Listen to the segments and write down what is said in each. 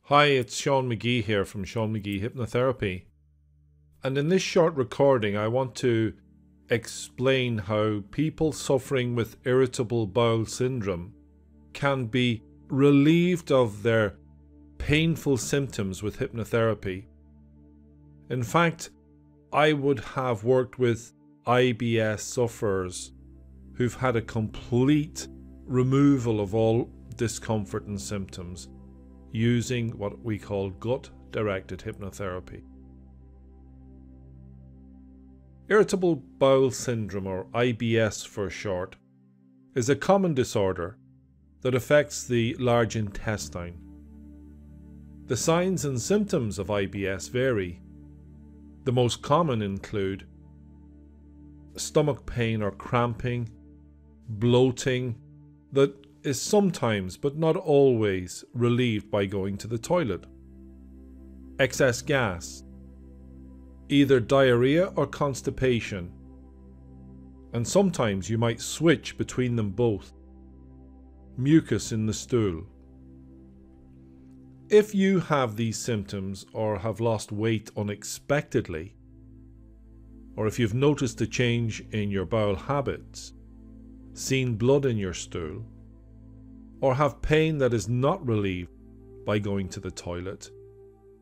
Hi, it's Sean McGee here from Sean McGee Hypnotherapy. And in this short recording, I want to explain how people suffering with irritable bowel syndrome can be relieved of their painful symptoms with hypnotherapy. In fact, I would have worked with IBS sufferers who've had a complete removal of all discomfort and symptoms using what we call gut-directed hypnotherapy. Irritable bowel syndrome, or IBS for short, is a common disorder that affects the large intestine. The signs and symptoms of IBS vary. The most common include stomach pain or cramping, bloating that is sometimes, but not always, relieved by going to the toilet, excess gas, either diarrhoea or constipation, and sometimes you might switch between them both, mucus in the stool. If you have these symptoms or have lost weight unexpectedly, or if you've noticed a change in your bowel habits, seen blood in your stool, or have pain that is not relieved by going to the toilet,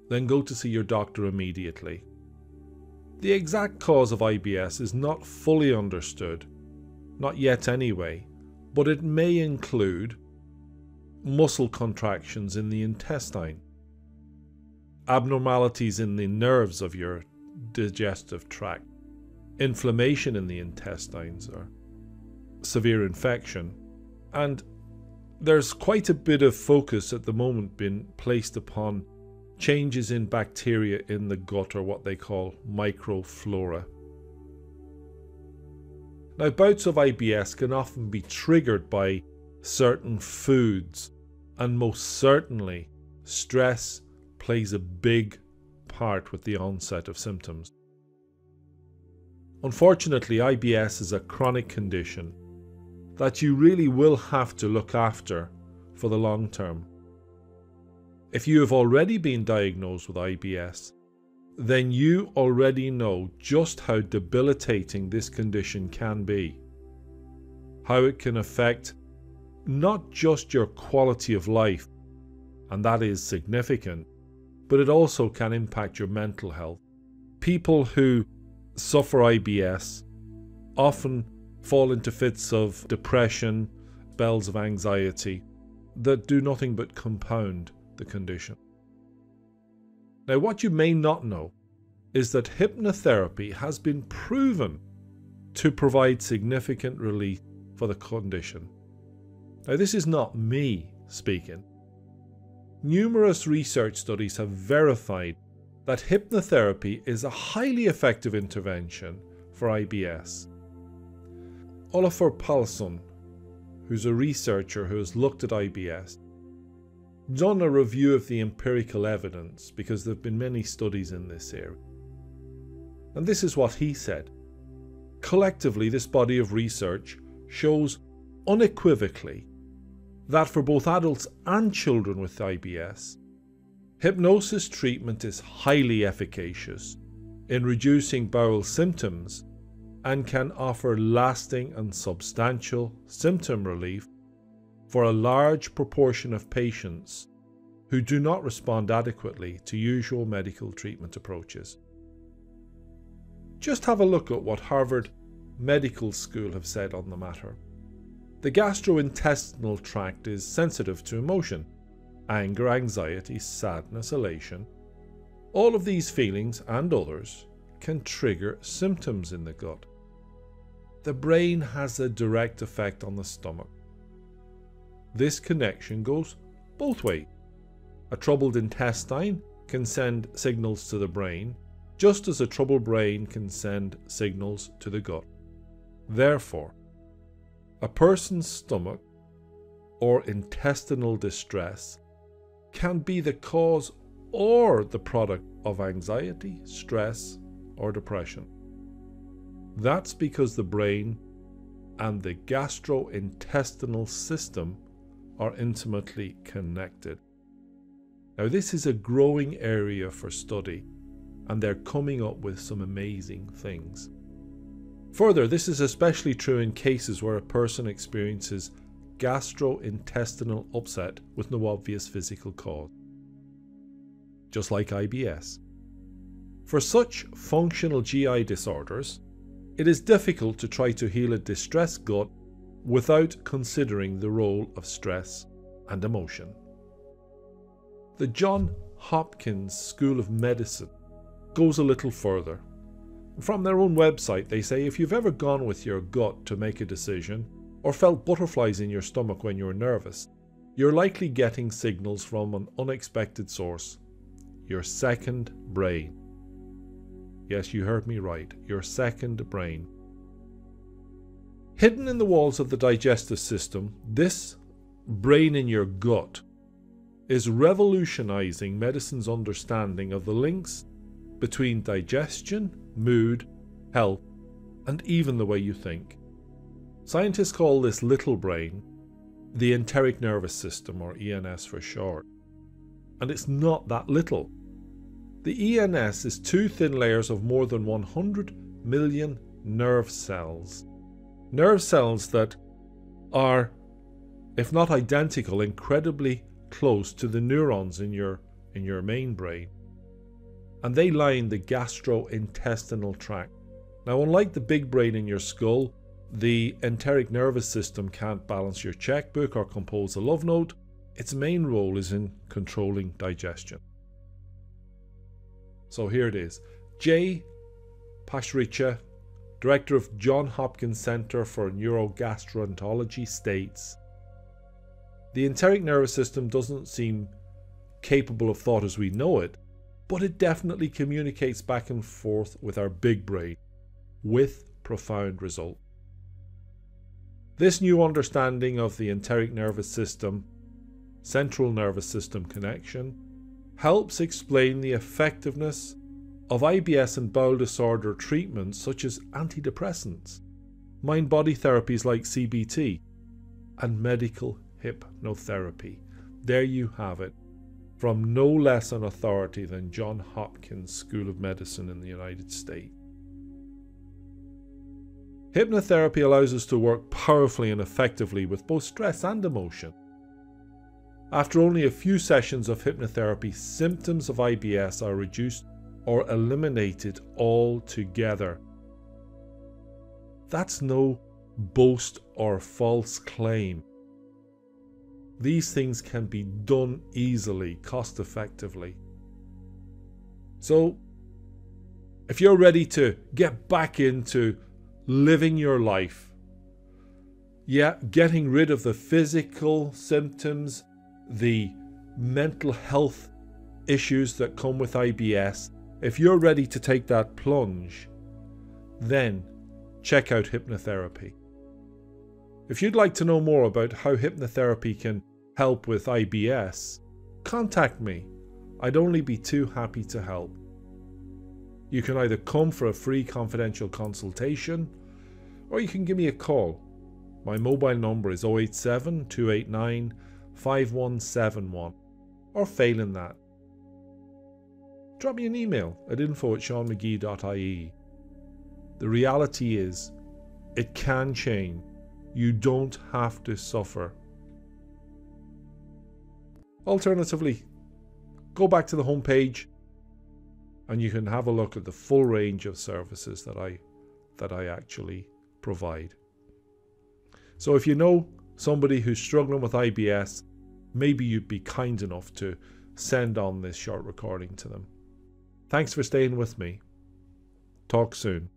then go to see your doctor immediately. The exact cause of IBS is not fully understood, not yet anyway, but it may include muscle contractions in the intestine, abnormalities in the nerves of your digestive tract, inflammation in the intestines, or severe infection, and there's quite a bit of focus at the moment being placed upon changes in bacteria in the gut, or what they call microflora. Now, bouts of IBS can often be triggered by certain foods, and most certainly stress plays a big part with the onset of symptoms. Unfortunately, IBS is a chronic condition that you really will have to look after for the long term. If you have already been diagnosed with IBS, then you already know just how debilitating this condition can be, how it can affect not just your quality of life, and that is significant, but it also can impact your mental health. People who suffer IBS often fall into fits of depression, spells of anxiety that do nothing but compound the condition. Now, what you may not know is that hypnotherapy has been proven to provide significant relief for the condition. Now, this is not me speaking. Numerous research studies have verified that hypnotherapy is a highly effective intervention for IBS. Oliver Paulson, who's a researcher who has looked at IBS, done a review of the empirical evidence, because there have been many studies in this area. And this is what he said. Collectively, this body of research shows unequivocally that for both adults and children with IBS, hypnosis treatment is highly efficacious in reducing bowel symptoms and can offer lasting and substantial symptom relief for a large proportion of patients who do not respond adequately to usual medical treatment approaches. Just have a look at what Harvard Medical School have said on the matter. The gastrointestinal tract is sensitive to emotion, anger, anxiety, sadness, elation. All of these feelings and others can trigger symptoms in the gut. The brain has a direct effect on the stomach. This connection goes both ways. A troubled intestine can send signals to the brain, just as a troubled brain can send signals to the gut. Therefore, a person's stomach or intestinal distress can be the cause or the product of anxiety, stress, or depression. That's because the brain and the gastrointestinal system are intimately connected. Now, this is a growing area for study, and they're coming up with some amazing things. Further, this is especially true in cases where a person experiences gastrointestinal upset with no obvious physical cause, just like IBS. For such functional GI disorders, it is difficult to try to heal a distressed gut without considering the role of stress and emotion. The Johns Hopkins School of Medicine goes a little further. From their own website, they say if you've ever gone with your gut to make a decision or felt butterflies in your stomach when you're nervous, you're likely getting signals from an unexpected source, your second brain. Yes, you heard me right, your second brain. Hidden in the walls of the digestive system, this brain in your gut is revolutionizing medicine's understanding of the links between digestion, mood, health, and even the way you think. Scientists call this little brain the enteric nervous system, or ENS for short. And it's not that little. The ENS is 2 thin layers of more than 100 million nerve cells. Nerve cells that are, if not identical, incredibly close to the neurons in your main brain. And they line the gastrointestinal tract. Now, unlike the big brain in your skull, the enteric nervous system can't balance your checkbook or compose a love note. Its main role is in controlling digestion. So here it is. Jay Pasricha, director of Johns Hopkins Center for Neurogastroenterology, states, "The enteric nervous system doesn't seem capable of thought as we know it, but it definitely communicates back and forth with our big brain, with profound results. This new understanding of the enteric nervous system, central nervous system connection, helps explain the effectiveness of IBS and bowel disorder treatments such as antidepressants, mind-body therapies like CBT, and medical hypnotherapy." There you have it, from no less an authority than Johns Hopkins School of Medicine in the United States. Hypnotherapy allows us to work powerfully and effectively with both stress and emotion. After only a few sessions of hypnotherapy, symptoms of IBS are reduced or eliminated altogether. That's no boast or false claim. These things can be done easily, cost effectively. So, if you're ready to get back into living your life, getting rid of the physical symptoms, the mental health issues that come with IBS, if you're ready to take that plunge, then check out hypnotherapy. If you'd like to know more about how hypnotherapy can help with IBS, contact me. I'd only be too happy to help. You can either come for a free confidential consultation, or you can give me a call. My mobile number is 087 289 5171, or failing that, drop me an email at info@seanmcgee.ie. The reality is, it can change. You don't have to suffer. Alternatively, go back to the homepage and you can have a look at the full range of services that I actually provide. So if you know somebody who's struggling with IBS, maybe you'd be kind enough to send on this short recording to them. Thanks for staying with me. Talk soon.